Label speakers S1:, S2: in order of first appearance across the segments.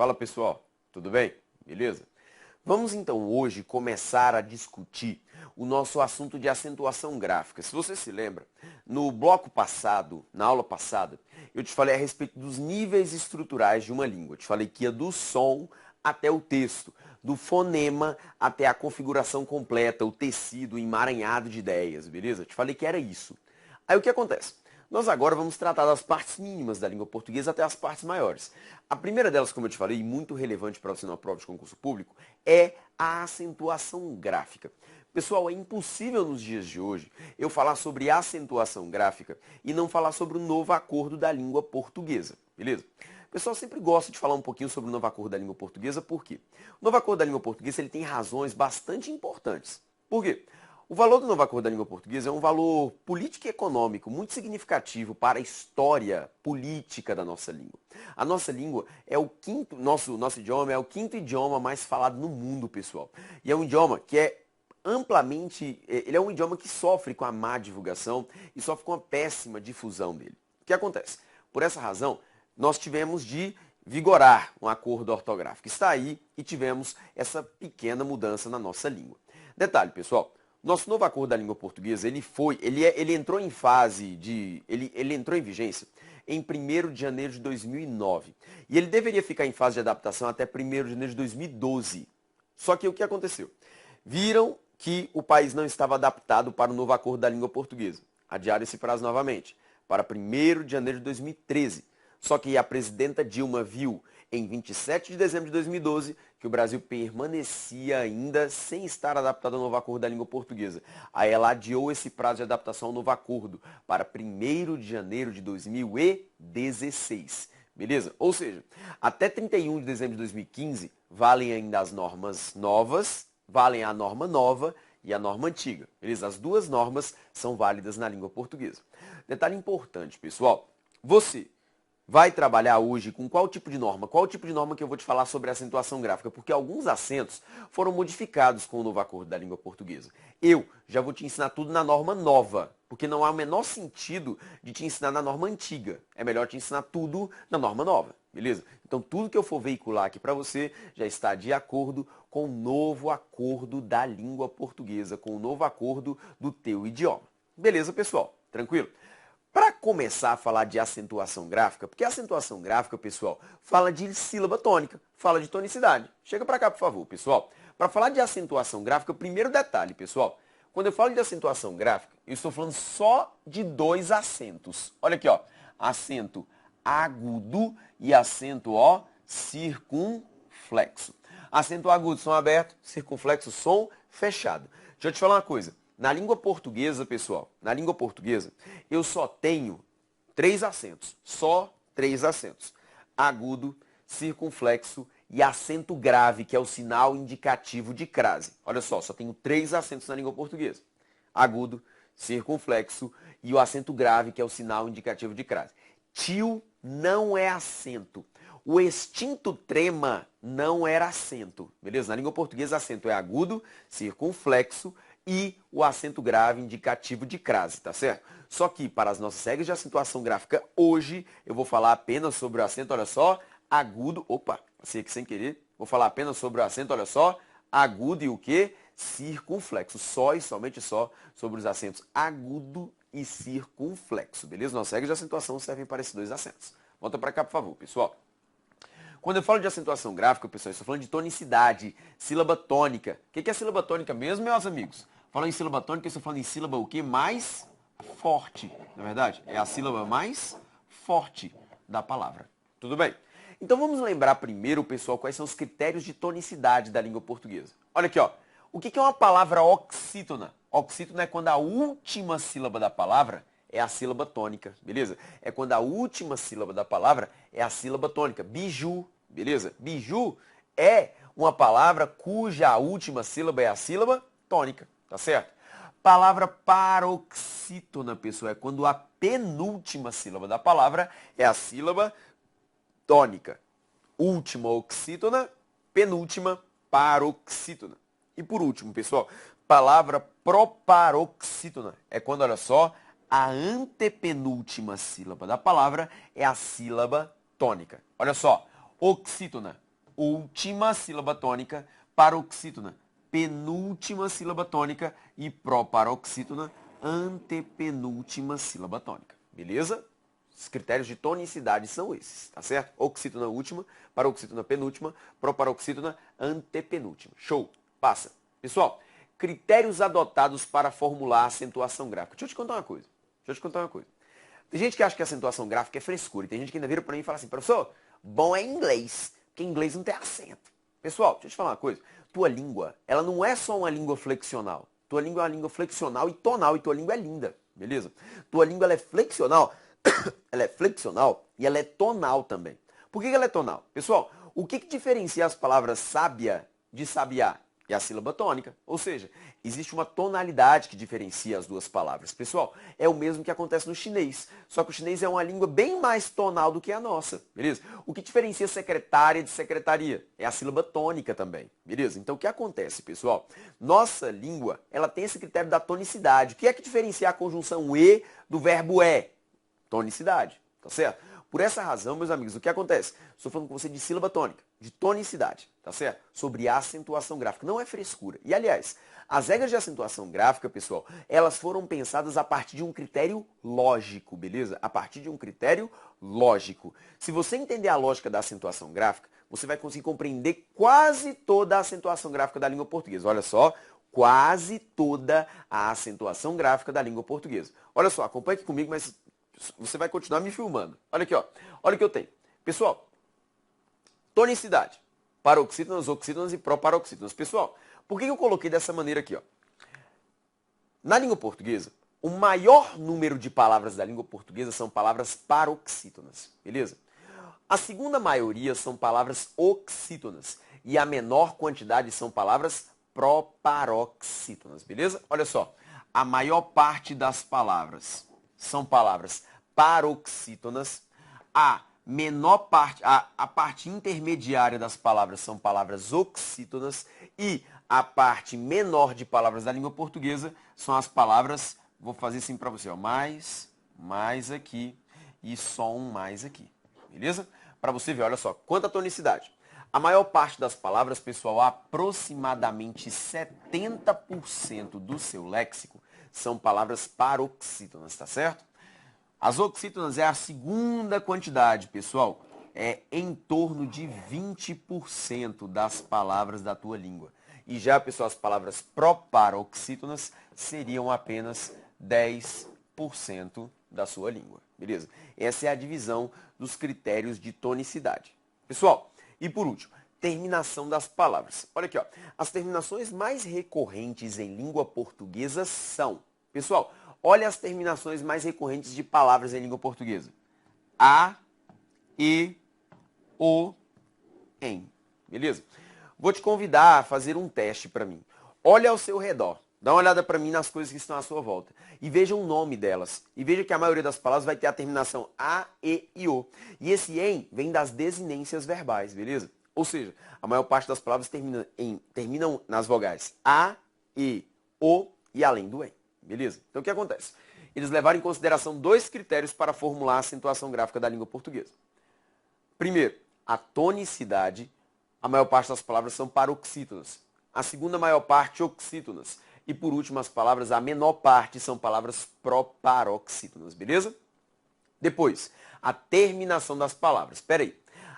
S1: Fala pessoal, tudo bem? Beleza? Vamos então hoje começar a discutir o nosso assunto de acentuação gráfica. Se você se lembra, no bloco passado, na aula passada, eu te falei a respeito dos níveis estruturais de uma língua. Eu te falei que ia do som até o texto, do fonema até a configuração completa, o tecido emaranhado de ideias, beleza? Eu te falei que era isso. Aí o que acontece? Nós agora vamos tratar das partes mínimas da língua portuguesa até as partes maiores. A primeira delas, como eu te falei, muito relevante para você na prova de concurso público, é a acentuação gráfica. Pessoal, é impossível nos dias de hoje eu falar sobre acentuação gráfica e não falar sobre o novo acordo da língua portuguesa, beleza? O pessoal sempre gosta de falar um pouquinho sobre o novo acordo da língua portuguesa, por quê? O novo acordo da língua portuguesa ele tem razões bastante importantes. Por quê? O valor do novo acordo da língua portuguesa é um valor político e econômico muito significativo para a história política da nossa língua. A nossa língua é o quinto, nosso idioma é o quinto idioma mais falado no mundo, pessoal. E é um idioma que é amplamente, ele é um idioma que sofre com a má divulgação e sofre com a péssima difusão dele. O que acontece? Por essa razão, nós tivemos de vigorar um acordo ortográfico. Está aí e tivemos essa pequena mudança na nossa língua. Detalhe, pessoal. Nosso novo acordo da língua portuguesa, ele entrou em fase de, ele entrou em vigência em 1º de janeiro de 2009. E ele deveria ficar em fase de adaptação até 1º de janeiro de 2012. Só que o que aconteceu? Viram que o país não estava adaptado para o novo acordo da língua portuguesa. Adiaram esse prazo novamente, para 1º de janeiro de 2013. Só que a presidenta Dilma viu em 27 de dezembro de 2012 que o Brasil permanecia ainda sem estar adaptado ao novo acordo da língua portuguesa. Aí ela adiou esse prazo de adaptação ao novo acordo para 1º de janeiro de 2016. Beleza? Ou seja, até 31 de dezembro de 2015 valem ainda as normas novas, valem a norma nova e a norma antiga. Beleza? As duas normas são válidas na língua portuguesa. Detalhe importante, pessoal. Você vai trabalhar hoje com qual tipo de norma? Qual tipo de norma que eu vou te falar sobre a acentuação gráfica? Porque alguns acentos foram modificados com o novo acordo da língua portuguesa. Eu já vou te ensinar tudo na norma nova, porque não há o menor sentido de te ensinar na norma antiga. É melhor te ensinar tudo na norma nova, beleza? Então tudo que eu for veicular aqui para você já está de acordo com o novo acordo da língua portuguesa, com o novo acordo do teu idioma. Beleza, pessoal? Tranquilo? Para começar a falar de acentuação gráfica, porque a acentuação gráfica, pessoal, fala de sílaba tônica, fala de tonicidade. Chega para cá, por favor, pessoal. Para falar de acentuação gráfica, primeiro detalhe, pessoal. Quando eu falo de acentuação gráfica, eu estou falando só de dois acentos. Olha aqui, ó. Acento agudo e acento, ó, circunflexo. Acento agudo, som aberto, circunflexo, som fechado. Deixa eu te falar uma coisa. Na língua portuguesa, pessoal, na língua portuguesa, eu só tenho 3 acentos. Só 3 acentos. Agudo, circunflexo e acento grave, que é o sinal indicativo de crase. Olha só tenho 3 acentos na língua portuguesa. Agudo, circunflexo e o acento grave, que é o sinal indicativo de crase. Tio não é acento. O extinto trema não era acento. Beleza? Na língua portuguesa, acento é agudo, circunflexo e o acento grave indicativo de crase, tá certo? Só que para as nossas regras de acentuação gráfica, hoje eu vou falar apenas sobre o acento, olha só, agudo, opa, passei aqui sem querer, vou falar apenas sobre o acento, olha só, agudo e o quê? Circunflexo, só e somente só sobre os acentos agudo e circunflexo, beleza? Nossas regras de acentuação servem para esses 2 acentos. Volta para cá, por favor, pessoal. Quando eu falo de acentuação gráfica, pessoal, eu estou falando de tonicidade, sílaba tônica. O que é sílaba tônica mesmo, meus amigos? Falando em sílaba tônica, eu estou falando em sílaba o quê? Mais forte, na verdade? É a sílaba mais forte da palavra. Tudo bem? Então vamos lembrar primeiro, pessoal, quais são os critérios de tonicidade da língua portuguesa. Olha aqui, ó. O que é uma palavra oxítona? Oxítona é quando a última sílaba da palavra é a sílaba tônica, beleza? É quando a última sílaba da palavra é a sílaba tônica. Biju, beleza? Biju é uma palavra cuja última sílaba é a sílaba tônica, tá certo? Palavra paroxítona, pessoal, é quando a penúltima sílaba da palavra é a sílaba tônica. Última oxítona, penúltima paroxítona. E por último, pessoal, palavra proparoxítona é quando, olha só, a antepenúltima sílaba da palavra é a sílaba tônica. Olha só, oxítona, última sílaba tônica, paroxítona, penúltima sílaba tônica e proparoxítona, antepenúltima sílaba tônica. Beleza? Os critérios de tonicidade são esses, tá certo? Oxítona última, paroxítona penúltima, proparoxítona antepenúltima. Show! Passa. Pessoal, critérios adotados para formular a acentuação gráfica. Deixa eu te contar uma coisa. Tem gente que acha que a acentuação gráfica é frescura. E tem gente que ainda vira para mim e fala assim, professor, bom é inglês, porque inglês não tem acento. Pessoal, deixa eu te falar uma coisa. Tua língua, ela não é só uma língua flexional. Tua língua é uma língua flexional e tonal. E tua língua é linda, beleza? Tua língua ela é flexional, ela é flexional e ela é tonal também. Por que ela é tonal? Pessoal, o que diferencia as palavras sábia de sabiá? É a sílaba tônica. Ou seja, existe uma tonalidade que diferencia as duas palavras. Pessoal, é o mesmo que acontece no chinês. Só que o chinês é uma língua bem mais tonal do que a nossa. Beleza? O que diferencia secretária de secretaria? É a sílaba tônica também. Beleza? Então o que acontece, pessoal? Nossa língua, ela tem esse critério da tonicidade. O que é que diferencia a conjunção e do verbo é? Tonicidade. Tá certo? Por essa razão, meus amigos, o que acontece? Estou falando com você de sílaba tônica, de tonicidade, tá certo? Sobre a acentuação gráfica. Não é frescura. E, aliás, as regras de acentuação gráfica, pessoal, elas foram pensadas a partir de um critério lógico, beleza? A partir de um critério lógico. Se você entender a lógica da acentuação gráfica, você vai conseguir compreender quase toda a acentuação gráfica da língua portuguesa. Olha só, quase toda a acentuação gráfica da língua portuguesa. Olha só, acompanhe aqui comigo, mas você vai continuar me filmando. Olha aqui, ó. Olha o que eu tenho. Pessoal, tonicidade. Paroxítonas, oxítonas e proparoxítonas. Pessoal, por que eu coloquei dessa maneira aqui, ó? Na língua portuguesa, o maior número de palavras da língua portuguesa são palavras paroxítonas. Beleza? A segunda maioria são palavras oxítonas. E a menor quantidade são palavras proparoxítonas. Beleza? Olha só. A maior parte das palavras são palavras paroxítonas, a menor parte, a parte intermediária das palavras são palavras oxítonas e a parte menor de palavras da língua portuguesa são as palavras, vou fazer assim para você, ó, mais aqui e só um mais aqui, beleza? Para você ver, olha só, quanta tonicidade. A maior parte das palavras, pessoal, aproximadamente 70% do seu léxico, são palavras paroxítonas, tá certo? As oxítonas é a segunda quantidade, pessoal. É em torno de 20% das palavras da tua língua. E já, pessoal, as palavras proparoxítonas seriam apenas 10% da sua língua. Beleza? Essa é a divisão dos critérios de tonicidade. Pessoal, e por último, terminação das palavras. Olha aqui, ó. As terminações mais recorrentes em língua portuguesa são... Pessoal, olha as terminações mais recorrentes de palavras em língua portuguesa. A, e, o, em. Beleza? Vou te convidar a fazer um teste para mim. Olha ao seu redor. Dá uma olhada para mim nas coisas que estão à sua volta. E veja o nome delas. E veja que a maioria das palavras vai ter a terminação a, e, o. E esse em vem das desinências verbais, beleza? Ou seja, a maior parte das palavras terminam nas vogais a, e, o e além do em. Beleza? Então o que acontece? Eles levaram em consideração dois critérios para formular a acentuação gráfica da língua portuguesa. Primeiro, a tonicidade. A maior parte das palavras são paroxítonas. A segunda maior parte, oxítonas. E por último, as palavras, a menor parte, são palavras proparoxítonas. Beleza? Depois, a terminação das palavras. Espera aí.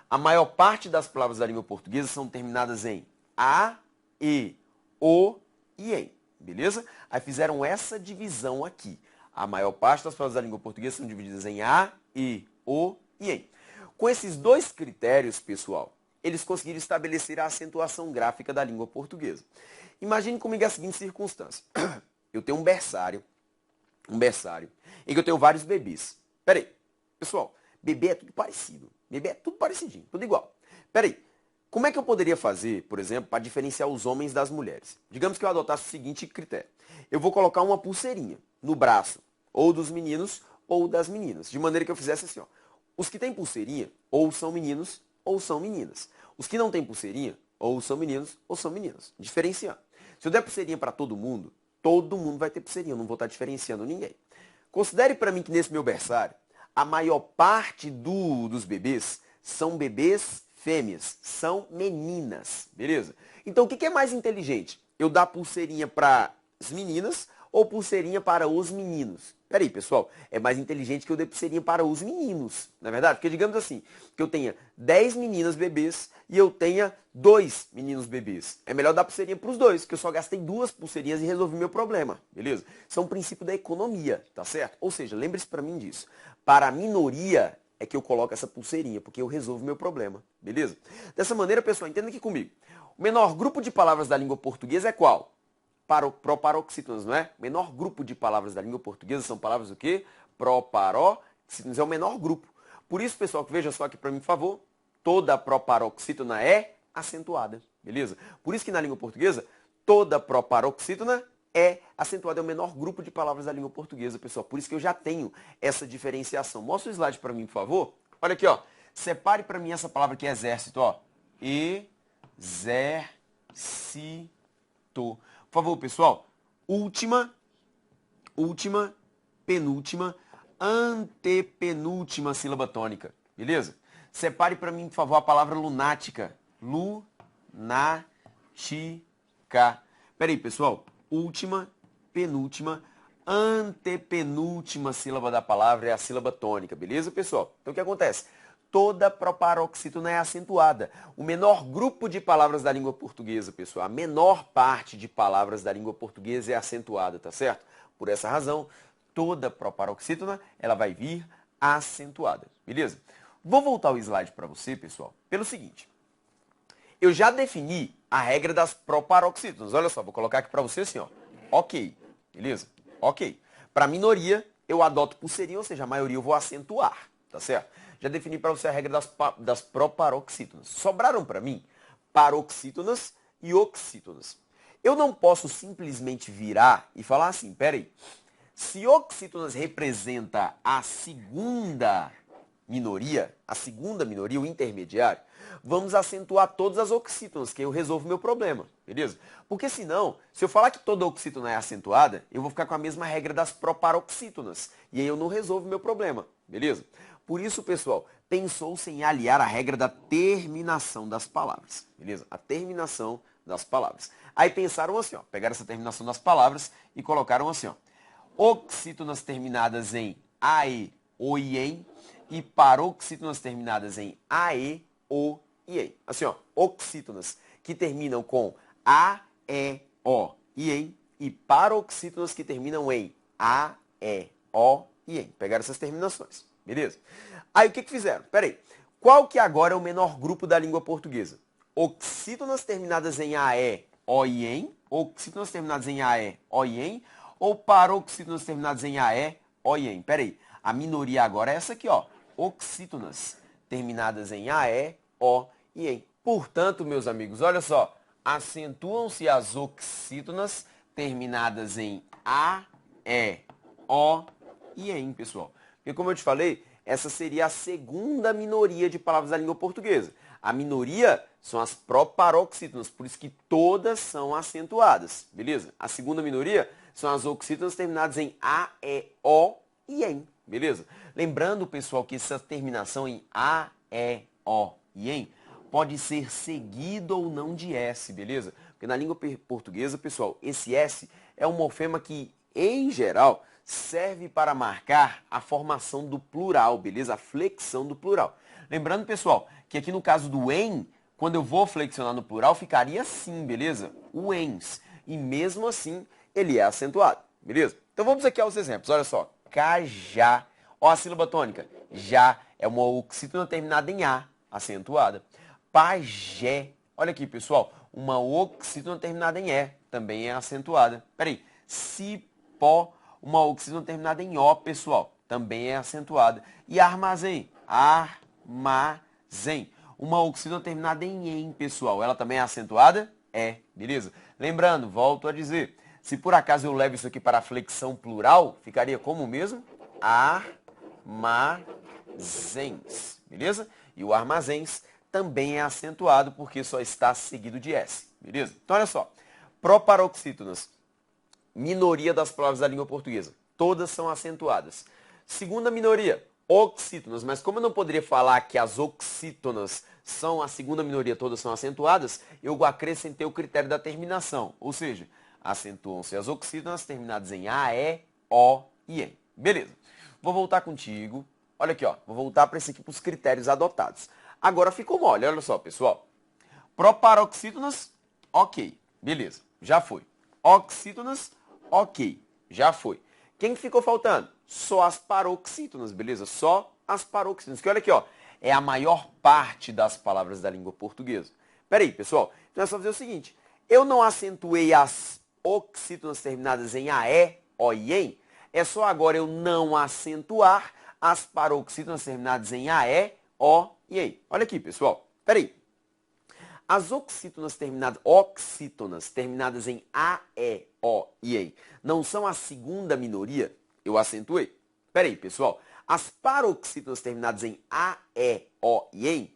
S1: A maior parte das palavras da língua portuguesa são terminadas em a, e, o e em. Beleza? Aí fizeram essa divisão aqui. A maior parte das palavras da língua portuguesa são divididas em a, e, o e em. Com esses dois critérios, pessoal, eles conseguiram estabelecer a acentuação gráfica da língua portuguesa. Imagine comigo a seguinte circunstância. Eu tenho um berçário, em que eu tenho vários bebês. Peraí, pessoal, bebê é tudo parecido. Bebê é tudo parecidinho, tudo igual. Peraí. Como é que eu poderia fazer, por exemplo, para diferenciar os homens das mulheres? Digamos que eu adotasse o seguinte critério. Eu vou colocar uma pulseirinha no braço, ou dos meninos, ou das meninas. De maneira que eu fizesse assim, ó. Os que têm pulseirinha, ou são meninos, ou são meninas. Os que não têm pulseirinha, ou são meninos, ou são meninas. Diferenciando. Se eu der pulseirinha para todo mundo vai ter pulseirinha. Eu não vou estar diferenciando ninguém. Considere para mim que nesse meu berçário, a maior parte dos bebês são bebês fêmeas, são meninas, beleza? Então, o que é mais inteligente? Eu dar pulseirinha para as meninas ou pulseirinha para os meninos? Peraí, pessoal, é mais inteligente que eu dê pulseirinha para os meninos, não é verdade? Porque digamos assim, que eu tenha 10 meninas bebês e eu tenha 2 meninos bebês. É melhor dar pulseirinha para os dois, que eu só gastei 2 pulseirinhas e resolvi meu problema, beleza? Isso é um princípio da economia, tá certo? Ou seja, lembre-se para mim disso. Para a minoria é que eu coloco essa pulseirinha, porque eu resolvo meu problema, beleza? Dessa maneira, pessoal, entenda aqui comigo. O menor grupo de palavras da língua portuguesa é qual? Proparoxítonas, não é? O menor grupo de palavras da língua portuguesa são palavras o quê? Proparoxítonas é o menor grupo. Por isso, pessoal, veja só aqui para mim, por favor, toda proparoxítona é acentuada, beleza? Por isso que na língua portuguesa, toda proparoxítona é acentuada, é o menor grupo de palavras da língua portuguesa, pessoal. Por isso que eu já tenho essa diferenciação. Mostra o slide para mim, por favor. Olha aqui, ó. Separe para mim essa palavra que é exército, ó. Exército. Por favor, pessoal. Última, penúltima, antepenúltima sílaba tônica. Beleza? Separe para mim, por favor, a palavra lunática. Lunática. Peraí, pessoal. Última, penúltima, antepenúltima sílaba da palavra é a sílaba tônica. Beleza, pessoal? Então, o que acontece? Toda proparoxítona é acentuada. O menor grupo de palavras da língua portuguesa, pessoal, a menor parte de palavras da língua portuguesa é acentuada, tá certo? Por essa razão, toda proparoxítona, ela vai vir acentuada, beleza? Vou voltar o slide para você, pessoal, pelo seguinte. Eu já defini a regra das proparoxítonas. Olha só, vou colocar aqui para você assim, ó. Ok, beleza? Ok. Para minoria, eu adoto pulseirinha, ou seja, a maioria eu vou acentuar, tá certo? Já defini para você a regra das proparoxítonas. Sobraram para mim paroxítonas e oxítonas. Eu não posso simplesmente virar e falar assim, peraí, se oxítonas representa a segunda minoria, o intermediário, vamos acentuar todas as oxítonas, que eu resolvo meu problema, beleza? Porque senão, se eu falar que toda oxítona é acentuada, eu vou ficar com a mesma regra das proparoxítonas, e aí eu não resolvo meu problema, beleza? Por isso, pessoal, pensou-se em aliar a regra da terminação das palavras, beleza? A terminação das palavras. Aí pensaram assim, ó, pegaram essa terminação das palavras e colocaram assim, ó, oxítonas terminadas em AE, O e EM, e paroxítonas terminadas em AE, O e EM. Assim, ó, oxítonas que terminam com A, E, O e EM, e paroxítonas que terminam em A, E, O e EM. Pegaram essas terminações. Beleza? Aí o que fizeram? Peraí. Qual que agora é o menor grupo da língua portuguesa? Oxítonas terminadas em AE, O e EM, oxítonas terminadas em AE, O e EM, ou paroxítonas terminadas em AE, O e EM? Peraí. A minoria agora é essa aqui, ó. Oxítonas terminadas em AE, O e EM. Portanto, meus amigos, olha só. Acentuam-se as oxítonas terminadas em AE, O e EM, pessoal. Porque, como eu te falei, essa seria a segunda minoria de palavras da língua portuguesa. A minoria são as proparoxítonas, por isso que todas são acentuadas, beleza? A segunda minoria são as oxítonas terminadas em A, E, O e EM, beleza? Lembrando, pessoal, que essa terminação em A, E, O e EM pode ser seguido ou não de S, beleza? Porque na língua portuguesa, pessoal, esse S é um morfema que, em geral, serve para marcar a formação do plural, beleza? A flexão do plural. Lembrando, pessoal, que aqui no caso do em, quando eu vou flexionar no plural, ficaria assim, beleza? O ens. E mesmo assim, ele é acentuado, beleza? Então vamos aqui aos exemplos. Olha só. Cajá. Ó a sílaba tônica. Já é uma oxítona terminada em A, acentuada. Pajé. Olha aqui, pessoal. Uma oxítona terminada em E, também é acentuada. Peraí. Cipó. Uma oxítona terminada em O, pessoal, também é acentuada. E armazém. Armazém. Uma oxítona terminada em em, pessoal. Ela também é acentuada? É, beleza? Lembrando, volto a dizer, se por acaso eu levo isso aqui para a flexão plural, ficaria como mesmo? Armazéns, beleza? E o armazéns também é acentuado porque só está seguido de S, beleza? Então, olha só. Proparoxítonas, minoria das palavras da língua portuguesa. Todas são acentuadas. Segunda minoria, oxítonas. Mas como eu não poderia falar que as oxítonas são a segunda minoria, todas são acentuadas, eu acrescentei o critério da terminação. Ou seja, acentuam-se as oxítonas terminadas em A, E, O e EM. Beleza. Vou voltar contigo. Olha aqui, ó. Vou voltar para esse aqui, para os critérios adotados. Agora ficou mole. Olha só, pessoal. Proparoxítonas, ok. Beleza. Já foi. Oxítonas, ok. Já foi. Quem ficou faltando? Só as paroxítonas, beleza? Só as paroxítonas. Que olha aqui, ó. É a maior parte das palavras da língua portuguesa. Peraí, pessoal. Então é só fazer o seguinte. Eu não acentuei as oxítonas terminadas em AE, O e EM. É só agora eu não acentuar as paroxítonas terminadas em AE, O e EM. Olha aqui, pessoal. Peraí. As oxítonas terminadas em A, E, O e EM não são a segunda minoria? Eu acentuei. Peraí, pessoal. As paroxítonas terminadas em A, E, O e EM,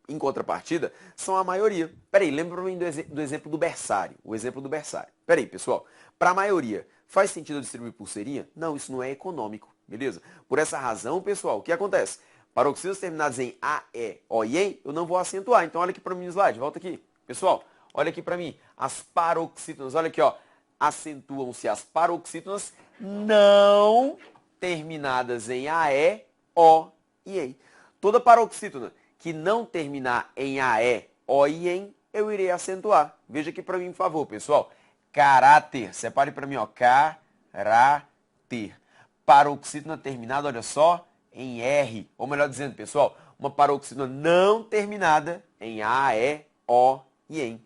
S1: em contrapartida, são a maioria. Peraí, lembra para mim do exemplo do berçário. O exemplo do berçário. Peraí, pessoal. Para a maioria, faz sentido eu distribuir pulseirinha? Não, isso não é econômico. Beleza? Por essa razão, pessoal, o que acontece? Paroxítonas terminadas em A, E, O e EM, eu não vou acentuar. Então, olha aqui para mim no slide. Volta aqui. Pessoal, olha aqui para mim. As paroxítonas, olha aqui, ó. Acentuam-se as paroxítonas não terminadas em AE, O e EM. Toda paroxítona que não terminar em AE, O e EM, eu irei acentuar. Veja aqui para mim, por favor, pessoal. Caráter. Separe para mim, ó. Caráter. Paroxítona terminada, olha só, em R. Ou melhor dizendo, pessoal, uma paroxítona não terminada em A, E, O e EM.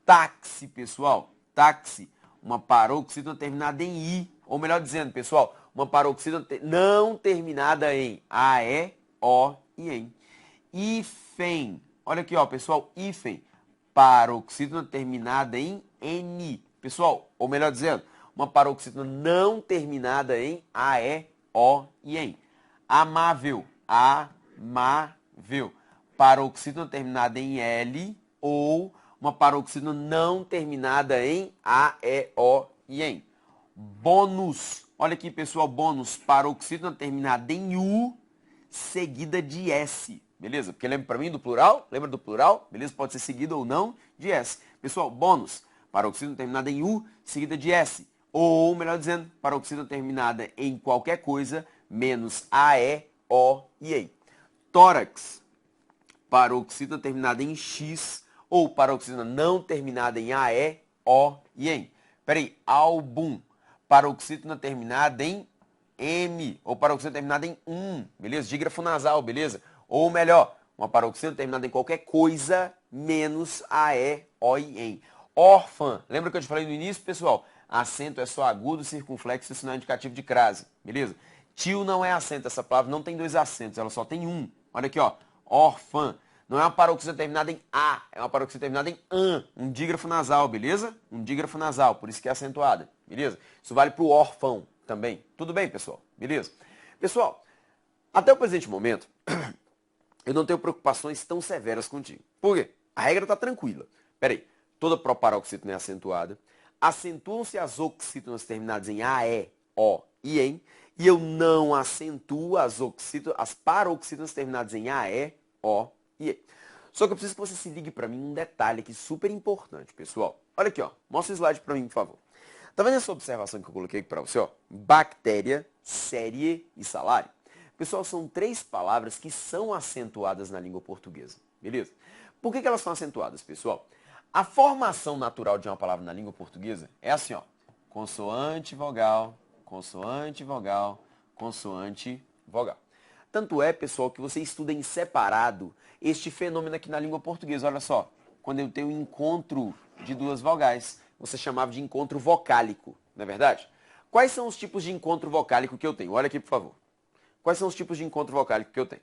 S1: Táxi, pessoal. Táxi. Uma paroxítona terminada em I. Ou melhor dizendo, pessoal, uma paroxítona não terminada em A, E, O e EM. Hífen. Olha aqui, ó, pessoal. Hífen. Paroxítona terminada em N. Pessoal, ou melhor dizendo, uma paroxítona não terminada em A, E, O e EM. Amável. Amável. Paroxítona terminada em L ou uma paroxítona não terminada em A, E, O e EM. Bônus. Olha aqui, pessoal, bônus. Paroxítona terminada em U seguida de S. Beleza? Porque lembra para mim do plural? Lembra do plural? Beleza? Pode ser seguido ou não de S. Pessoal, bônus. Paroxítona terminada em U seguida de S. Ou, melhor dizendo, paroxítona terminada em qualquer coisa menos A, E, O e EM. Tórax. Paroxítona terminada em X ou paroxítona não terminada em A, E, O e EM. Peraí, álbum. Paroxítona terminada em M ou paroxítona terminada em beleza? Dígrafo nasal, beleza? Ou melhor, uma paroxítona terminada em qualquer coisa menos A, E, O e EM. Órfã. Lembra que eu te falei no início, pessoal? Acento é só agudo, circunflexo e sinal indicativo de crase, beleza? Tio não é acento, essa palavra não tem dois acentos, ela só tem um. Olha aqui, ó. Órfã. Não é uma paroxítona terminada em A, é uma paroxítona terminada em AN, um dígrafo nasal, beleza? Um dígrafo nasal, por isso que é acentuada, beleza? Isso vale para o órfão também. Tudo bem, pessoal? Beleza? Pessoal, até o presente momento, eu não tenho preocupações tão severas contigo. Por quê? A regra está tranquila. Peraí, toda proparoxítona é acentuada, acentuam-se as oxítonas terminadas em A, E, O e EM, e eu não acentuo as paroxítonas terminadas em A, E, O e EM. Só que eu preciso que você se ligue para mim um detalhe aqui super importante, pessoal. Olha aqui, ó. Mostra o slide para mim, por favor. Tá vendo essa observação que eu coloquei aqui para você, ó? Bactéria, série e salário. Pessoal, são três palavras que são acentuadas na língua portuguesa, beleza? Por que elas são acentuadas, pessoal? A formação natural de uma palavra na língua portuguesa é assim, ó. Consoante, vogal, consoante, vogal, consoante, vogal. Tanto é, pessoal, que você estuda em separado este fenômeno aqui na língua portuguesa. Olha só, quando eu tenho um encontro de duas vogais, você chamava de encontro vocálico, não é verdade? Quais são os tipos de encontro vocálico que eu tenho? Olha aqui, por favor. Quais são os tipos de encontro vocálico que eu tenho?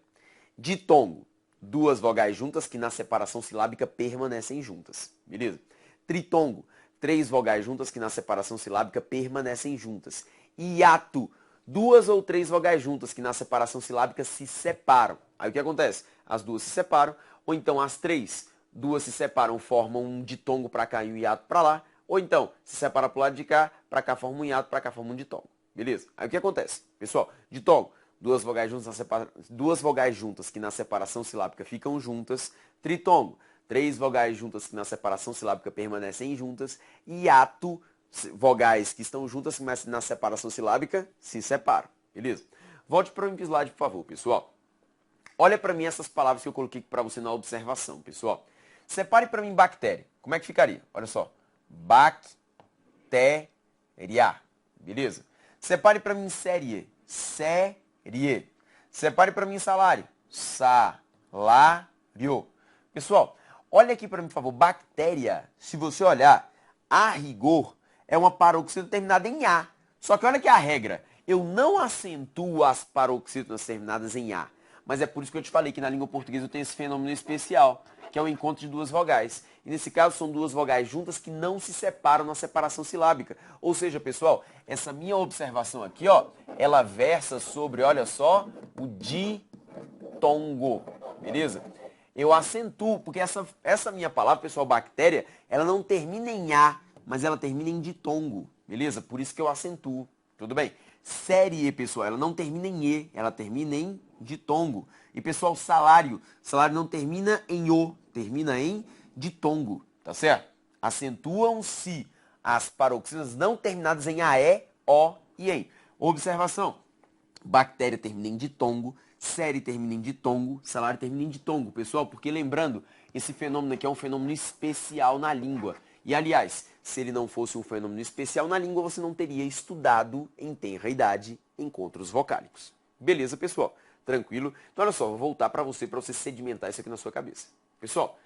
S1: Ditongo, duas vogais juntas que na separação silábica permanecem juntas, beleza? Tritongo, três vogais juntas que na separação silábica permanecem juntas. Hiato, duas ou três vogais juntas que na separação silábica se separam. Aí o que acontece? As duas se separam, ou então as três, duas se separam, formam um ditongo para cá e um hiato para lá, ou então se separa para o lado de cá, para cá forma um hiato, para cá forma um ditongo. Beleza? Aí o que acontece? Pessoal, ditongo, duas vogais juntas que na separação silábica ficam juntas, tritongo. 3 vogais juntas que na separação silábica permanecem juntas, hiato, vogais que estão juntas mas na separação silábica se separam. Beleza? Volte para o slide, por favor, pessoal. Olha para mim essas palavras que eu coloquei para você na observação, pessoal. Separe para mim bactéria. Como é que ficaria? Olha só. Bactéria. Beleza? Separe para mim série. Série. Separe para mim salário. Salário. Pessoal, olha aqui para mim, por favor. Bactéria, se você olhar, a rigor, é uma paroxítona terminada em A. Só que olha aqui a regra. Eu não acentuo as paroxítonas terminadas em A. Mas é por isso que eu te falei que na língua portuguesa eu tenho esse fenômeno especial, que é o encontro de duas vogais. E nesse caso são duas vogais juntas que não se separam na separação silábica. Ou seja, pessoal, essa minha observação aqui, ó, ela versa sobre, olha só, o ditongo. Beleza? Eu acentuo, porque essa minha palavra, pessoal, bactéria, ela não termina em A, mas ela termina em ditongo. Beleza? Por isso que eu acentuo. Tudo bem? Série, pessoal, ela não termina em E, ela termina em ditongo. E, pessoal, salário não termina em O, termina em ditongo, tá certo? Acentuam-se as paroxítonas não terminadas em AE, O e EM. Observação, bactéria termina em ditongo, série termina em ditongo, salário termina em ditongo, pessoal, porque lembrando, esse fenômeno aqui é um fenômeno especial na língua. E, aliás, se ele não fosse um fenômeno especial na língua, você não teria estudado em tenra idade encontros vocálicos. Beleza, pessoal? Tranquilo? Então, olha só, vou voltar para você sedimentar isso aqui na sua cabeça. Pessoal,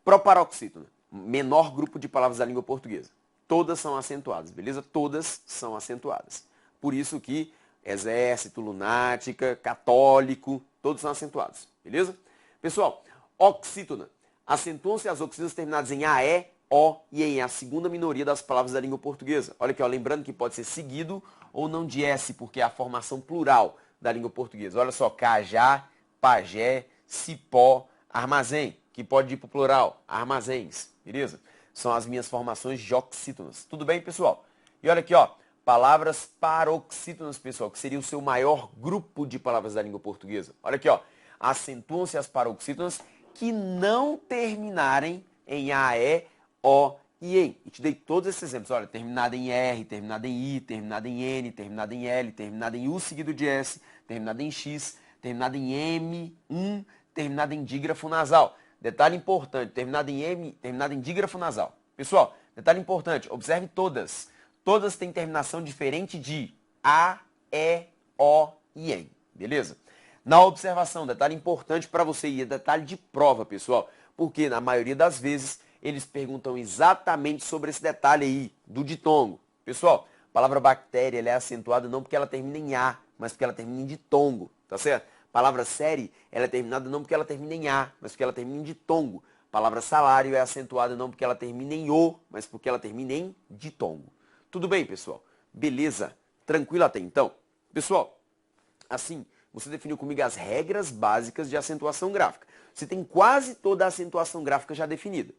S1: proparoxítona, menor grupo de palavras da língua portuguesa. Todas são acentuadas, beleza? Todas são acentuadas. Por isso que exército, lunática, católico, todos são acentuados, beleza? Pessoal, oxítona, acentuam-se as oxítonas terminadas em AE, O e em a segunda minoria das palavras da língua portuguesa. Olha aqui, ó, lembrando que pode ser seguido ou não de S, porque é a formação plural da língua portuguesa. Olha só, cajá, pajé, cipó, armazém, que pode ir para o plural, armazéns, beleza? São as minhas formações de oxítonas. Tudo bem, pessoal? E olha aqui, ó, palavras paroxítonas, pessoal, que seria o seu maior grupo de palavras da língua portuguesa. Olha aqui, ó, acentuam-se as paroxítonas que não terminarem em AE, O e EM. E te dei todos esses exemplos. Olha, terminada em R, terminada em I, terminada em N, terminada em L, terminada em U seguido de S, terminada em X, terminada em M, terminada em dígrafo nasal. Detalhe importante, terminada em M, terminada em dígrafo nasal. Pessoal, detalhe importante, observe todas. Todas têm terminação diferente de A, E, O e EM. Beleza? Na observação, detalhe importante para você e é detalhe de prova, pessoal. Porque na maioria das vezes eles perguntam exatamente sobre esse detalhe aí, do ditongo. Pessoal, a palavra bactéria ela é acentuada não porque ela termina em A, mas porque ela termina em ditongo, tá certo? A palavra série ela é terminada não porque ela termina em A, mas porque ela termina em ditongo. A palavra salário é acentuada não porque ela termina em O, mas porque ela termina em ditongo. Tudo bem, pessoal? Beleza? Tranquilo até então? Pessoal, assim, você definiu comigo as regras básicas de acentuação gráfica. Você tem quase toda a acentuação gráfica já definida.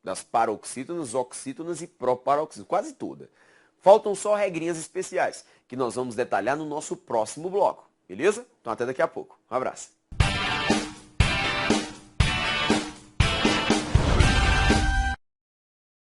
S1: Das paroxítonas, oxítonas e proparoxítonas, quase toda. Faltam só regrinhas especiais, que nós vamos detalhar no nosso próximo bloco. Beleza? Então até daqui a pouco. Um abraço.